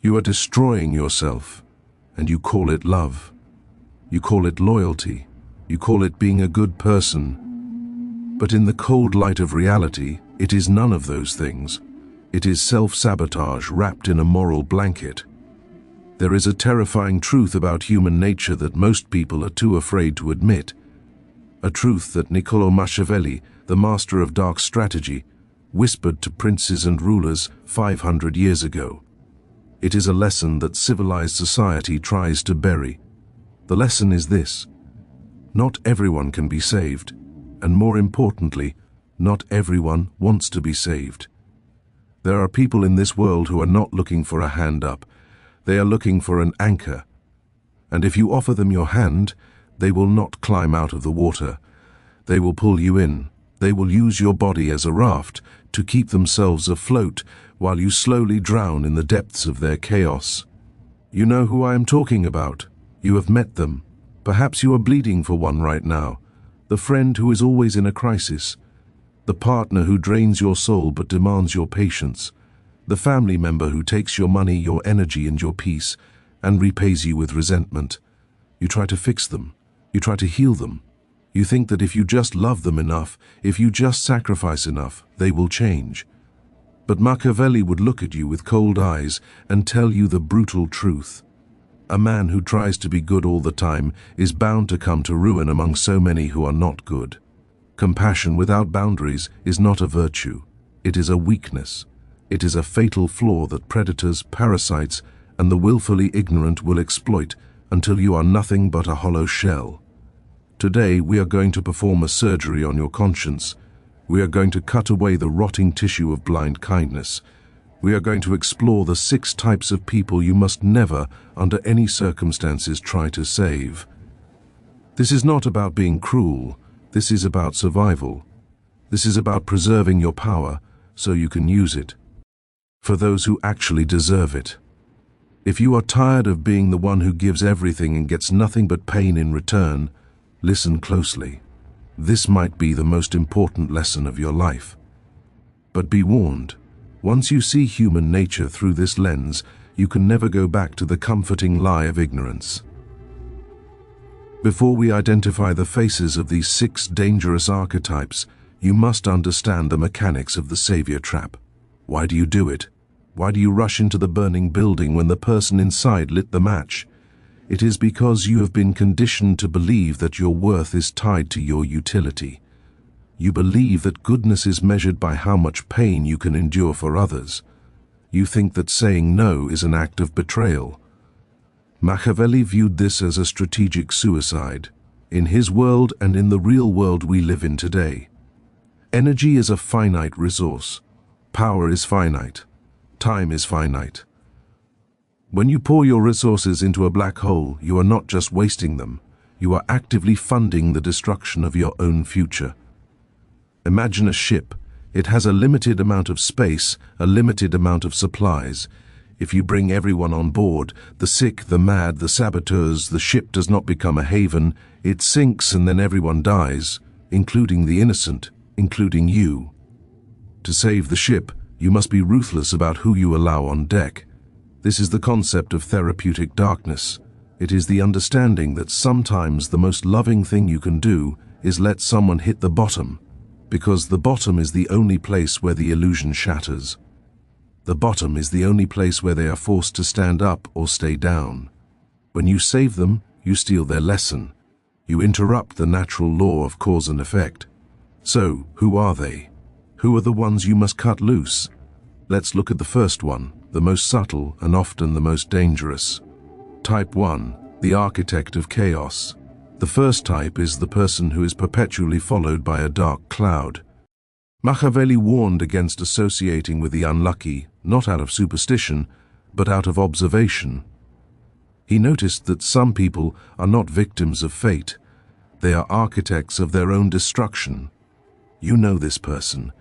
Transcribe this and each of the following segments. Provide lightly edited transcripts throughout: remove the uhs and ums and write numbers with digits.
You are destroying yourself, and you call it love. You call it loyalty. You call it being a good person. But in the cold light of reality, it is none of those things. It is self-sabotage wrapped in a moral blanket. There is a terrifying truth about human nature that most people are too afraid to admit. A truth that Niccolò Machiavelli, the master of dark strategy, whispered to princes and rulers 500 years ago. It is a lesson that civilized society tries to bury. The lesson is this: not everyone can be saved, and more importantly, not everyone wants to be saved. There are people in this world who are not looking for a hand up. They are looking for an anchor. And if you offer them your hand, they will not climb out of the water. They will pull you in. They will use your body as a raft to keep themselves afloat while you slowly drown in the depths of their chaos. You know who I am talking about. You have met them. Perhaps you are bleeding for one right now. The friend who is always in a crisis. The partner who drains your soul but demands your patience. The family member who takes your money, your energy and your peace and repays you with resentment. You try to fix them. You try to heal them. You think that if you just love them enough, if you just sacrifice enough, they will change. But Machiavelli would look at you with cold eyes and tell you the brutal truth. A man who tries to be good all the time is bound to come to ruin among so many who are not good. Compassion without boundaries is not a virtue. It is a weakness. It is a fatal flaw that predators, parasites, and the willfully ignorant will exploit until you are nothing but a hollow shell. Today we are going to perform a surgery on your conscience. We are going to cut away the rotting tissue of blind kindness. We are going to explore the 6 types of people you must never, under any circumstances, try to save. This is not about being cruel. This is about survival. This is about preserving your power so you can use it for those who actually deserve it. If you are tired of being the one who gives everything and gets nothing but pain in return, listen closely. This might be the most important lesson of your life. But be warned, once you see human nature through this lens, you can never go back to the comforting lie of ignorance. Before we identify the faces of these 6 dangerous archetypes, you must understand the mechanics of the savior trap. Why do you do it? Why do you rush into the burning building when the person inside lit the match? It is because you have been conditioned to believe that your worth is tied to your utility. You believe that goodness is measured by how much pain you can endure for others. You think that saying no is an act of betrayal. Machiavelli viewed this as a strategic suicide, in his world and in the real world we live in today. Energy is a finite resource. Power is finite. Time is finite. When you pour your resources into a black hole, you are not just wasting them. You are actively funding the destruction of your own future. Imagine a ship. It has a limited amount of space, a limited amount of supplies. If you bring everyone on board, the sick, the mad, the saboteurs, the ship does not become a haven. It sinks and then everyone dies, including the innocent, including you. To save the ship, you must be ruthless about who you allow on deck. This is the concept of therapeutic darkness. It is the understanding that sometimes the most loving thing you can do is let someone hit the bottom, because the bottom is the only place where the illusion shatters. The bottom is the only place where they are forced to stand up or stay down. When you save them, you steal their lesson. You interrupt the natural law of cause and effect. So, who are they? Who are the ones you must cut loose? Let's look at the first one, the most subtle and often the most dangerous. Type 1, the architect of chaos. The first type is the person who is perpetually followed by a dark cloud. Machiavelli warned against associating with the unlucky, not out of superstition, but out of observation. He noticed that some people are not victims of fate. They are architects of their own destruction. You know this person.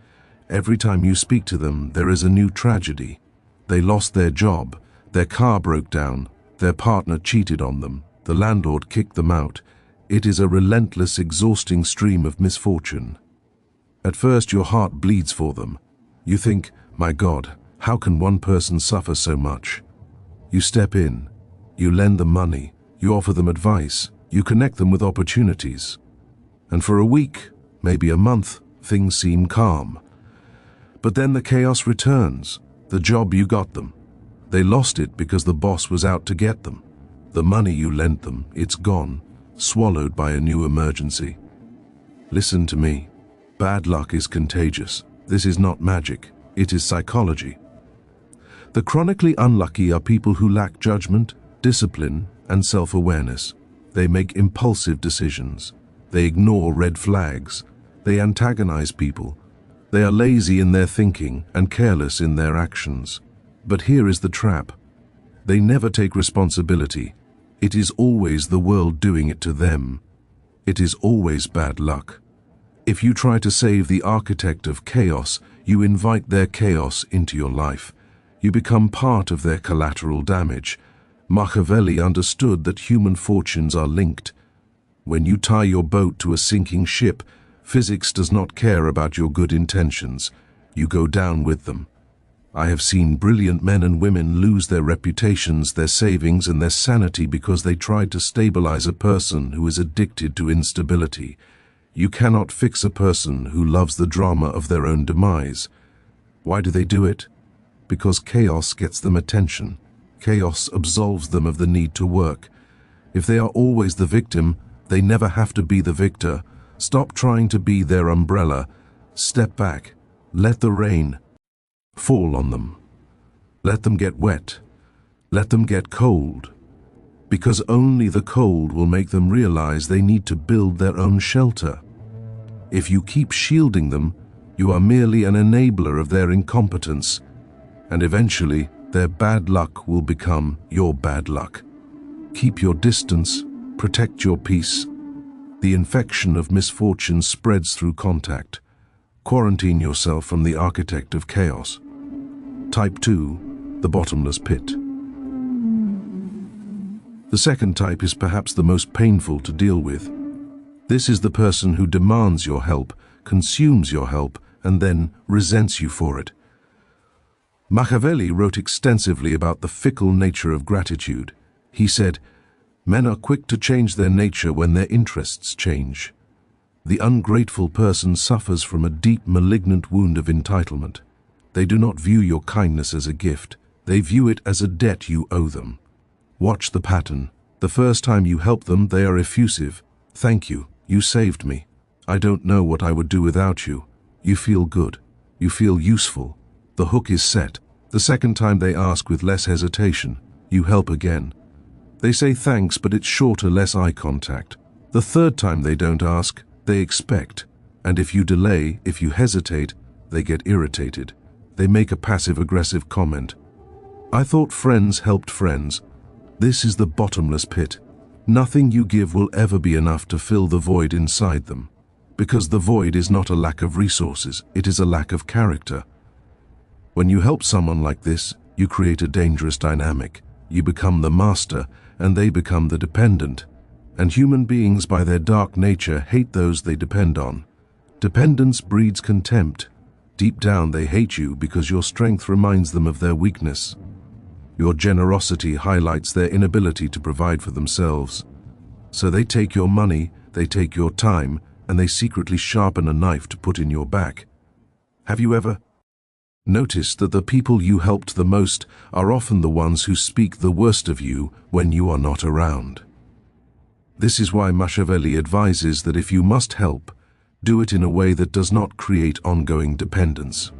Every time you speak to them, there is a new tragedy. They lost their job, their car broke down, their partner cheated on them, the landlord kicked them out. It is a relentless, exhausting stream of misfortune. At first your heart bleeds for them. You think, my God, how can one person suffer so much? You step in, you lend them money, you offer them advice, you connect them with opportunities. And for a week, maybe a month, things seem calm. But then the chaos returns. The job you got them. They lost it because the boss was out to get them. The money you lent them, it's gone, swallowed by a new emergency. Listen to me. Bad luck is contagious. This is not magic. It is psychology. The chronically unlucky are people who lack judgment, discipline, and self-awareness. They make impulsive decisions. They ignore red flags. They antagonize people. They are lazy in their thinking and careless in their actions. But here is the trap. They never take responsibility. It is always the world doing it to them. It is always bad luck. If you try to save the architect of chaos, you invite their chaos into your life. You become part of their collateral damage. Machiavelli understood that human fortunes are linked. When you tie your boat to a sinking ship, physics does not care about your good intentions. You go down with them. I have seen brilliant men and women lose their reputations, their savings, and their sanity because they tried to stabilize a person who is addicted to instability. You cannot fix a person who loves the drama of their own demise. Why do they do it? Because chaos gets them attention. Chaos absolves them of the need to work. If they are always the victim, they never have to be the victor. Stop trying to be their umbrella. Step back. Let the rain fall on them. Let them get wet. Let them get cold. Because only the cold will make them realize they need to build their own shelter. If you keep shielding them, you are merely an enabler of their incompetence, and eventually their bad luck will become your bad luck. Keep your distance, protect your peace. The infection of misfortune spreads through contact. Quarantine yourself from the architect of chaos. Type 2, the bottomless pit. The second type is perhaps the most painful to deal with. This is the person who demands your help, consumes your help, and then resents you for it. Machiavelli wrote extensively about the fickle nature of gratitude. He said, "Men are quick to change their nature when their interests change." The ungrateful person suffers from a deep malignant wound of entitlement. They do not view your kindness as a gift. They view it as a debt you owe them. Watch the pattern. The first time you help them, they are effusive. "Thank you. You saved me. I don't know what I would do without you." You feel good. You feel useful. The hook is set. The second time they ask with less hesitation. You help again. They say thanks, but it's shorter, less eye contact. The third time they don't ask, they expect. And if you delay, if you hesitate, they get irritated. They make a passive-aggressive comment. "I thought friends helped friends." This is the bottomless pit. Nothing you give will ever be enough to fill the void inside them. Because the void is not a lack of resources, it is a lack of character. When you help someone like this, you create a dangerous dynamic. You become the master, and they become the dependent. And human beings, by their dark nature, hate those they depend on. Dependence breeds contempt. Deep down, they hate you because your strength reminds them of their weakness. Your generosity highlights their inability to provide for themselves. So they take your money, they take your time, and they secretly sharpen a knife to put in your back. Have you ever noticed that the people you helped the most are often the ones who speak the worst of you when you are not around? This is why Machiavelli advises that if you must help, do it in a way that does not create ongoing dependence.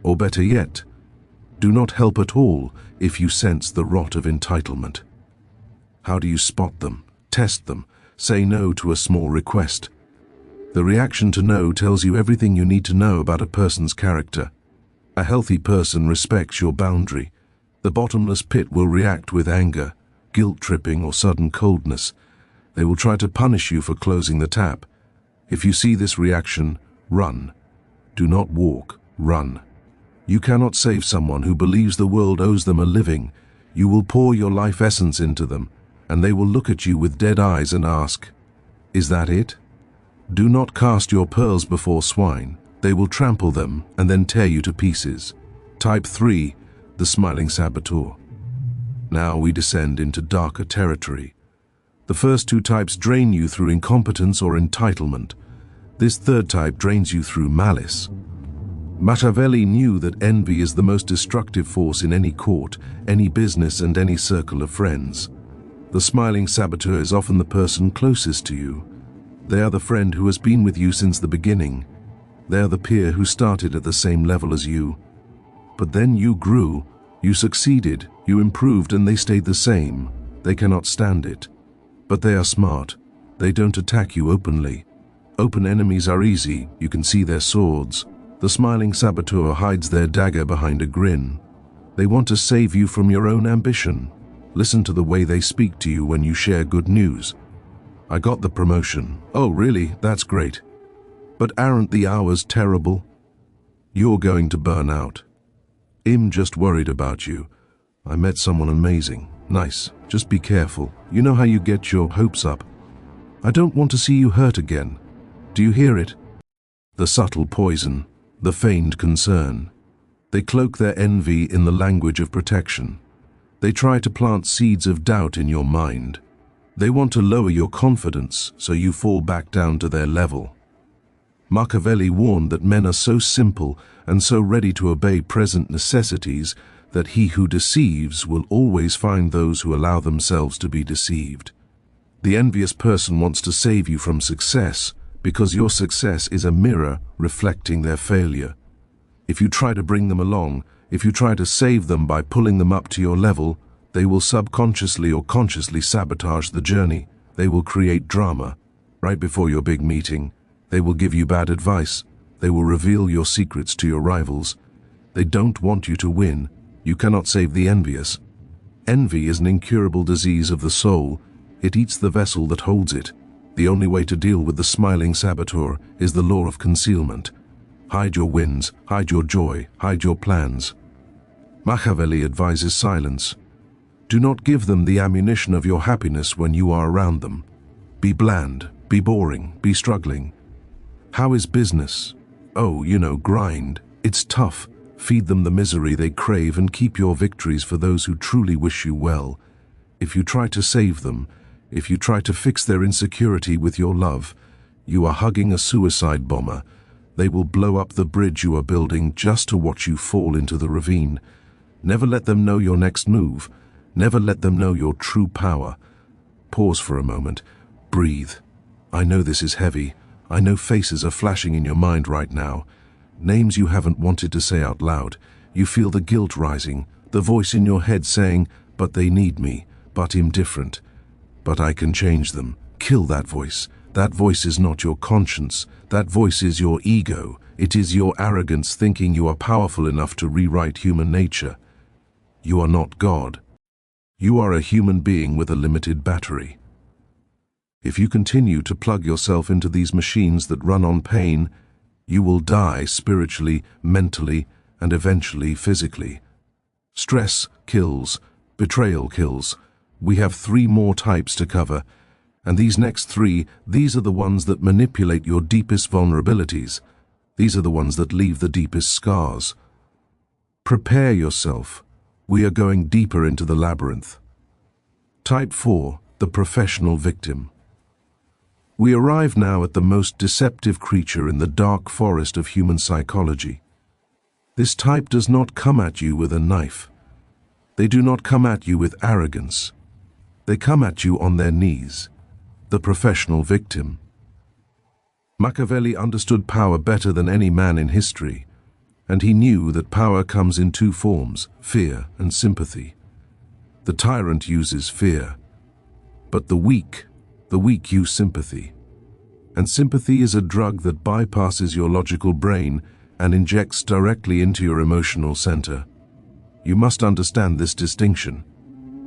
Or better yet, do not help at all if you sense the rot of entitlement. How do you spot them, test them, say no to a small request? The reaction to no tells you everything you need to know about a person's character. A healthy person respects your boundary. The bottomless pit will react with anger, guilt-tripping, or sudden coldness. They will try to punish you for closing the tap. If you see this reaction, run. Do not walk, run. You cannot save someone who believes the world owes them a living. You will pour your life essence into them, and they will look at you with dead eyes and ask, "Is that it?" Do not cast your pearls before swine. They will trample them and then tear you to pieces. Type 3, the smiling saboteur. Now we descend into darker territory. The first two types drain you through incompetence or entitlement. This third type drains you through malice. Machiavelli knew that envy is the most destructive force in any court, any business, and any circle of friends. The smiling saboteur is often the person closest to you. They are the friend who has been with you since the beginning. They are the peer who started at the same level as you. But then you grew, you succeeded, you improved, and they stayed the same. They cannot stand it. But they are smart. They don't attack you openly. Open enemies are easy, you can see their swords. The smiling saboteur hides their dagger behind a grin. They want to save you from your own ambition. Listen to the way they speak to you when you share good news. I got the promotion. Oh, really? That's great. But aren't the hours terrible? You're going to burn out. I'm just worried about you. I met someone amazing. Nice. Just be careful. You know how you get your hopes up. I don't want to see you hurt again. Do you hear it? The subtle poison, the feigned concern. They cloak their envy in the language of protection. They try to plant seeds of doubt in your mind. They want to lower your confidence so you fall back down to their level. Machiavelli warned that men are so simple and so ready to obey present necessities that he who deceives will always find those who allow themselves to be deceived. The envious person wants to save you from success because your success is a mirror reflecting their failure. If you try to bring them along, if you try to save them by pulling them up to your level, they will subconsciously or consciously sabotage the journey. They will create drama. Right before your big meeting, they will give you bad advice. They will reveal your secrets to your rivals. They don't want you to win. You cannot save the envious. Envy is an incurable disease of the soul. It eats the vessel that holds it. The only way to deal with the smiling saboteur is the law of concealment. Hide your wins, hide your joy, hide your plans. Machiavelli advises silence. Do not give them the ammunition of your happiness when you are around them. Be bland, be boring, be struggling. How is business? Oh, grind. It's tough. Feed them the misery they crave and keep your victories for those who truly wish you well. If you try to save them, if you try to fix their insecurity with your love, you are hugging a suicide bomber. They will blow up the bridge you are building just to watch you fall into the ravine. Never let them know your next move. Never let them know your true power. Pause for a moment. Breathe. I know this is heavy. I know faces are flashing in your mind right now. Names you haven't wanted to say out loud. You feel the guilt rising, the voice in your head saying, but they need me, but I'm different. But I can change them. Kill that voice. That voice is not your conscience. That voice is your ego. It is your arrogance thinking you are powerful enough to rewrite human nature. You are not God. You are a human being with a limited battery. If you continue to plug yourself into these machines that run on pain, you will die spiritually, mentally, and eventually physically. Stress kills. Betrayal kills. We have 3 more types to cover, and these next 3, these are the ones that manipulate your deepest vulnerabilities. These are the ones that leave the deepest scars. Prepare yourself. We are going deeper into the labyrinth. Type 4, the professional victim. We arrive now at the most deceptive creature in the dark forest of human psychology. This type does not come at you with a knife. They do not come at you with arrogance. They come at you on their knees. The professional victim. Machiavelli understood power better than any man in history, and he knew that power comes in 2 forms, fear and sympathy. The tyrant uses fear, but the weak use sympathy. And sympathy is a drug that bypasses your logical brain and injects directly into your emotional center. You must understand this distinction.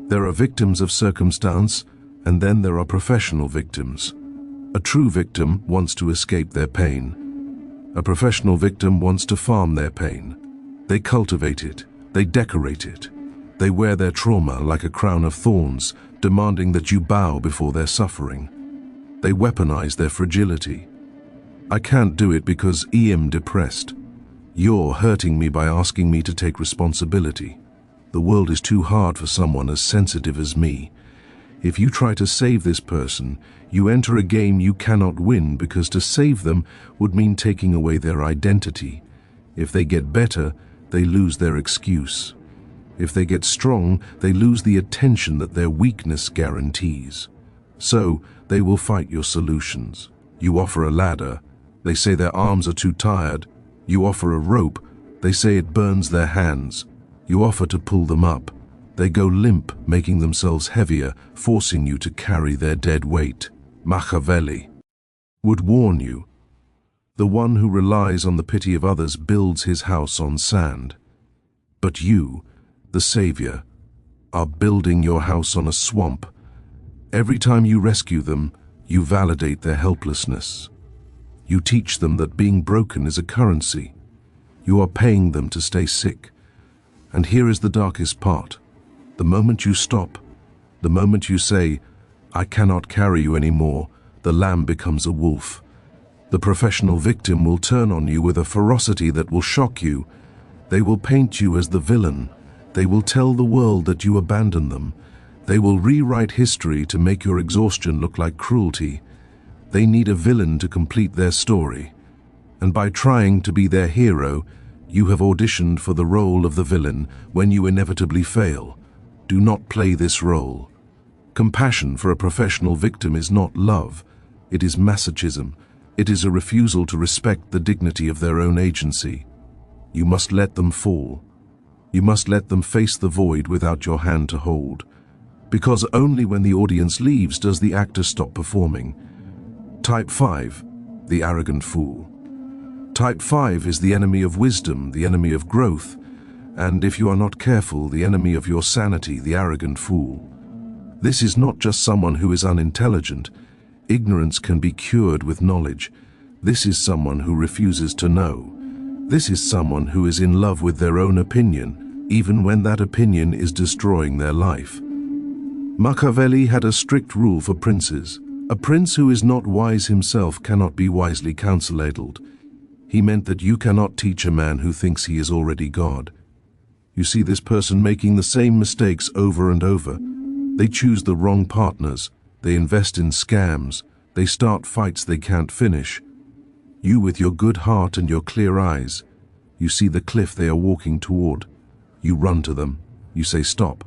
There are victims of circumstance, and then there are professional victims. A true victim wants to escape their pain. A professional victim wants to farm their pain. They cultivate it, they decorate it. They wear their trauma like a crown of thorns, demanding that you bow before their suffering. They weaponize their fragility. I can't do it because I'm depressed. You're hurting me by asking me to take responsibility. The world is too hard for someone as sensitive as me. If you try to save this person, you enter a game you cannot win, because to save them would mean taking away their identity. If they get better, they lose their excuse. If they get strong, they lose the attention that their weakness guarantees. So, they will fight your solutions. You offer a ladder, they say their arms are too tired. You offer a rope, they say it burns their hands. You offer to pull them up. They go limp, making themselves heavier, forcing you to carry their dead weight. Machiavelli would warn you. The one who relies on the pity of others builds his house on sand. But you, the savior, are building your house on a swamp. Every time you rescue them, you validate their helplessness. You teach them that being broken is a currency. You are paying them to stay sick. And here is the darkest part. The moment you stop, the moment you say, "I cannot carry you anymore," the lamb becomes a wolf. The professional victim will turn on you with a ferocity that will shock you. They will paint you as the villain. They will tell the world that you abandoned them. They will rewrite history to make your exhaustion look like cruelty. They need a villain to complete their story. And by trying to be their hero, you have auditioned for the role of the villain when you inevitably fail. Do not play this role. Compassion for a professional victim is not love. It is masochism. It is a refusal to respect the dignity of their own agency. You must let them fall. You must let them face the void without your hand to hold. Because only when the audience leaves does the actor stop performing. Type 5, the arrogant fool. Type 5 is the enemy of wisdom, the enemy of growth, and if you are not careful, the enemy of your sanity, the arrogant fool. This is not just someone who is unintelligent. Ignorance can be cured with knowledge. This is someone who refuses to know. This is someone who is in love with their own opinion, even when that opinion is destroying their life. Machiavelli had a strict rule for princes. A prince who is not wise himself cannot be wisely counsel-aidled. He meant that you cannot teach a man who thinks he is already God. You see this person making the same mistakes over and over. They choose the wrong partners. They invest in scams. They start fights they can't finish. You, with your good heart and your clear eyes, you see the cliff they are walking toward. You run to them. You say, "Stop.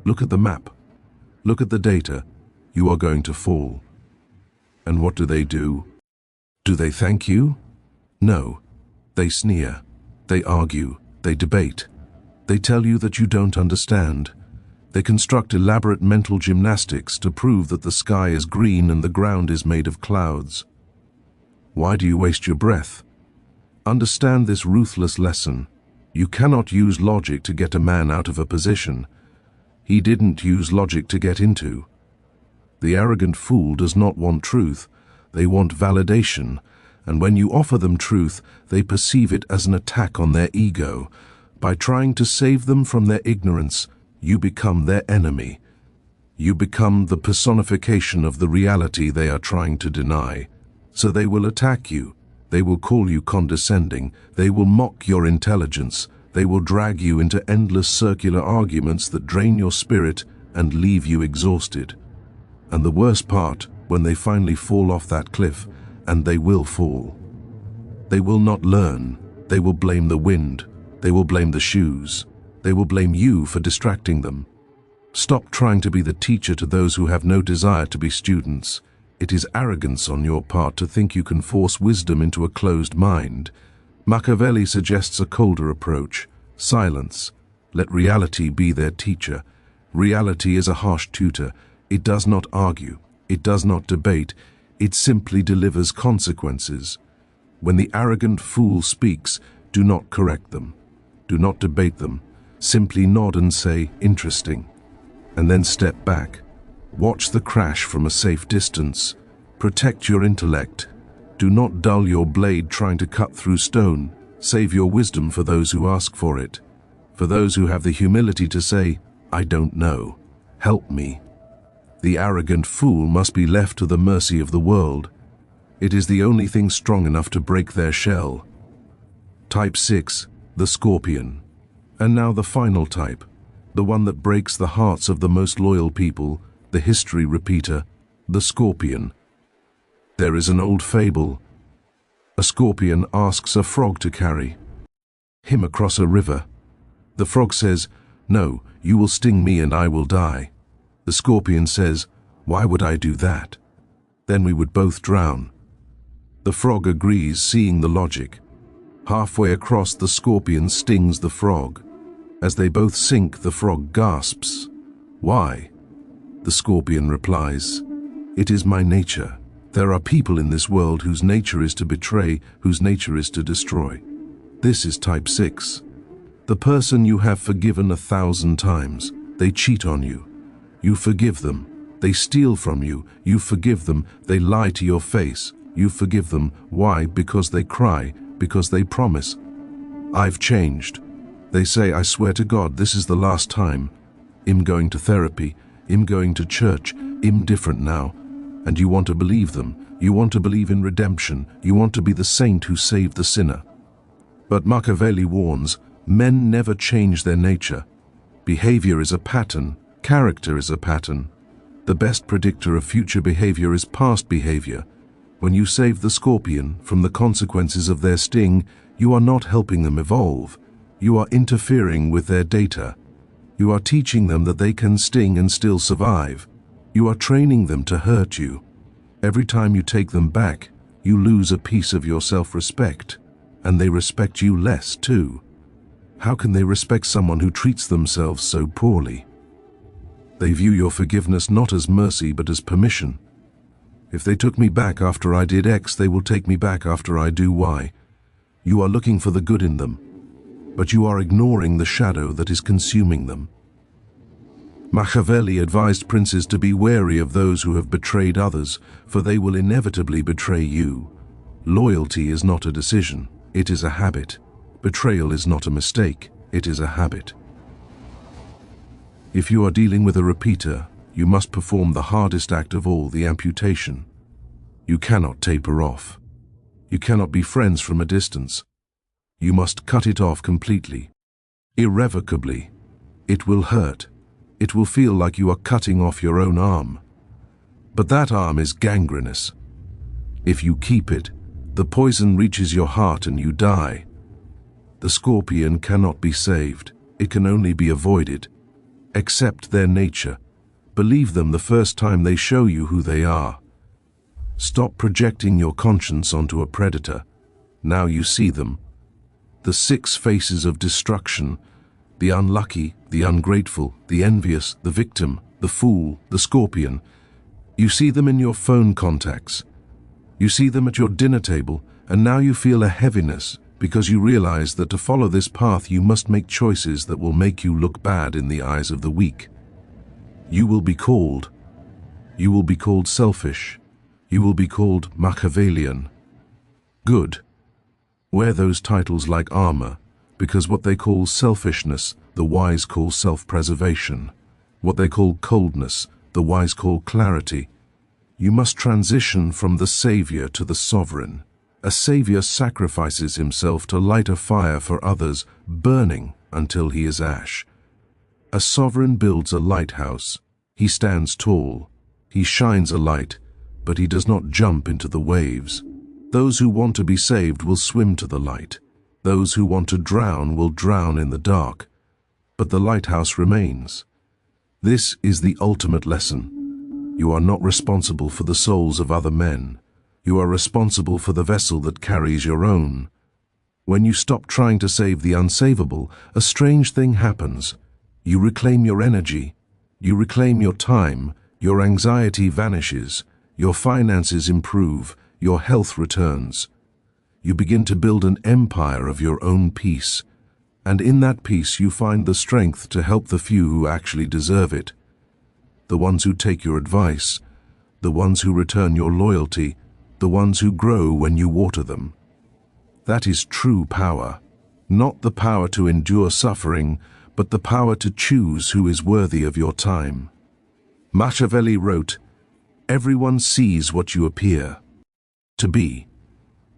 Look at the map. Look at the data. You are going to fall." And what do? Do they thank you? No. They sneer. They argue. They debate. They tell you that you don't understand. They construct elaborate mental gymnastics to prove that the sky is green and the ground is made of clouds. Why do you waste your breath? Understand this ruthless lesson. You cannot use logic to get a man out of a position he didn't use logic to get into. The arrogant fool does not want truth. They want validation. And when you offer them truth, they perceive it as an attack on their ego. By trying to save them from their ignorance, you become their enemy. You become the personification of the reality they are trying to deny. So they will attack you. They will call you condescending. They will mock your intelligence. They will drag you into endless circular arguments that drain your spirit and leave you exhausted. And the worst part, when they finally fall off that cliff, and they will fall, they will not learn. They will blame the wind. They will blame the shoes. They will blame you for distracting them. Stop trying to be the teacher to those who have no desire to be students. It is arrogance on your part to think you can force wisdom into a closed mind. Machiavelli suggests a colder approach. Silence. Let reality be their teacher. Reality is a harsh tutor. It does not argue. It does not debate. It simply delivers consequences. When the arrogant fool speaks, do not correct them. Do not debate them. Simply nod and say, "Interesting." And then step back. Watch the crash from a safe distance. Protect your intellect. Do not dull your blade trying to cut through stone. Save your wisdom for those who ask for it. For those who have the humility to say, "I don't know. Help me." The arrogant fool must be left to the mercy of the world. It is the only thing strong enough to break their shell. Type 6, the scorpion. And now the final type, the one that breaks the hearts of the most loyal people, the history repeater, the scorpion. There is an old fable. A scorpion asks a frog to carry him across a river. The frog says, "No, you will sting me and I will die." The scorpion says, "Why would I do that? Then we would both drown." The frog agrees, seeing the logic. Halfway across, the scorpion stings the frog. As they both sink, the frog gasps. "Why?" The scorpion replies, "It is my nature. There are people in this world whose nature is to betray, whose nature is to destroy. This is type 6. The person you have forgiven 1,000 times. They cheat on you. You forgive them. They steal from you. You forgive them. They lie to your face. You forgive them. Why? Because they cry. Because they promise. "I've changed." They say, "I swear to God, this is the last time. I'm going to therapy. I'm going to church. I'm different now." And you want to believe them. You want to believe in redemption. You want to be the saint who saved the sinner. But Machiavelli warns, men never change their nature. Behavior is a pattern. Character is a pattern. The best predictor of future behavior is past behavior. When you save the scorpion from the consequences of their sting, you are not helping them evolve. You are interfering with their data. You are teaching them that they can sting and still survive. You are training them to hurt you. Every time you take them back, you lose a piece of your self-respect, and they respect you less too. How can they respect someone who treats themselves so poorly? They view your forgiveness not as mercy but as permission. If they took me back after I did X, they will take me back after I do Y. You are looking for the good in them, but you are ignoring the shadow that is consuming them. Machiavelli advised princes to be wary of those who have betrayed others, for they will inevitably betray you. Loyalty is not a decision, it is a habit. Betrayal is not a mistake, it is a habit. If you are dealing with a repeater, you must perform the hardest act of all, the amputation. You cannot taper off. You cannot be friends from a distance. You must cut it off completely. Irrevocably. It will hurt. It will feel like you are cutting off your own arm. But that arm is gangrenous. If you keep it, the poison reaches your heart and you die. The scorpion cannot be saved. It can only be avoided. Accept their nature. Believe them the first time they show you who they are. Stop projecting your conscience onto a predator. Now you see them. The 6 faces of destruction: the unlucky, the ungrateful, the envious, the victim, the fool, the scorpion. You see them in your phone contacts. You see them at your dinner table, and now you feel a heaviness because you realize that to follow this path you must make choices that will make you look bad in the eyes of the weak. You will be called selfish. You will be called Machiavellian. Good. Wear those titles like armor, because what they call selfishness, the wise call self-preservation. What they call coldness, the wise call clarity. You must transition from the savior to the sovereign. A savior sacrifices himself to light a fire for others, burning until he is ash. A sovereign builds a lighthouse. He stands tall. He shines a light, but he does not jump into the waves. Those who want to be saved will swim to the light. Those who want to drown will drown in the dark. But the lighthouse remains. This is the ultimate lesson. You are not responsible for the souls of other men. You are responsible for the vessel that carries your own. When you stop trying to save the unsavable, a strange thing happens. You reclaim your energy. You reclaim your time. Your anxiety vanishes. Your finances improve. Your health returns. You begin to build an empire of your own peace. And in that peace you find the strength to help the few who actually deserve it. The ones who take your advice. The ones who return your loyalty. The ones who grow when you water them. That is true power. Not the power to endure suffering, but the power to choose who is worthy of your time. Machiavelli wrote, "Everyone sees what you appear to be.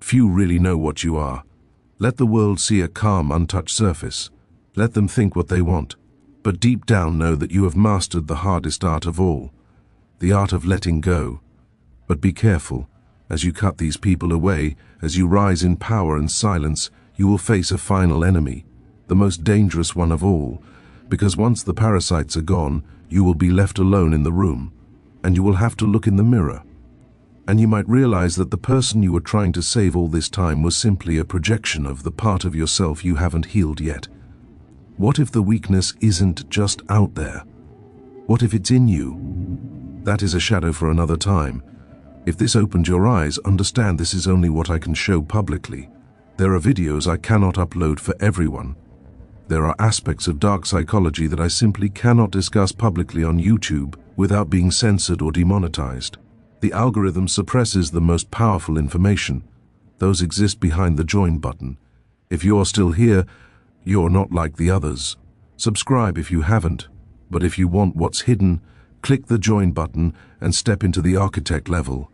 Few really know what you are. Let the world see a calm, untouched surface. Let them think what they want. but deep down know that you have mastered the hardest art of all, the art of letting go. But be careful. As you cut these people away, as you rise in power and silence, you will face a final enemy, the most dangerous one of all, because once the parasites are gone, you will be left alone in the room, and you will have to look in the mirror. And you might realize that the person you were trying to save all this time was simply a projection of the part of yourself you haven't healed yet. What if the weakness isn't just out there? What if it's in you? That is a shadow for another time. If this opened your eyes, understand this is only what I can show publicly. There are videos I cannot upload for everyone. There are aspects of dark psychology that I simply cannot discuss publicly on YouTube without being censored or demonetized. The algorithm suppresses the most powerful information. Those exist behind the join button. If you're still here, you're not like the others. Subscribe if you haven't, but if you want what's hidden, click the join button and step into the architect level.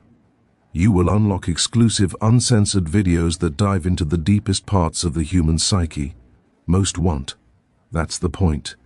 You will unlock exclusive, uncensored videos that dive into the deepest parts of the human psyche. Most won't. That's the point.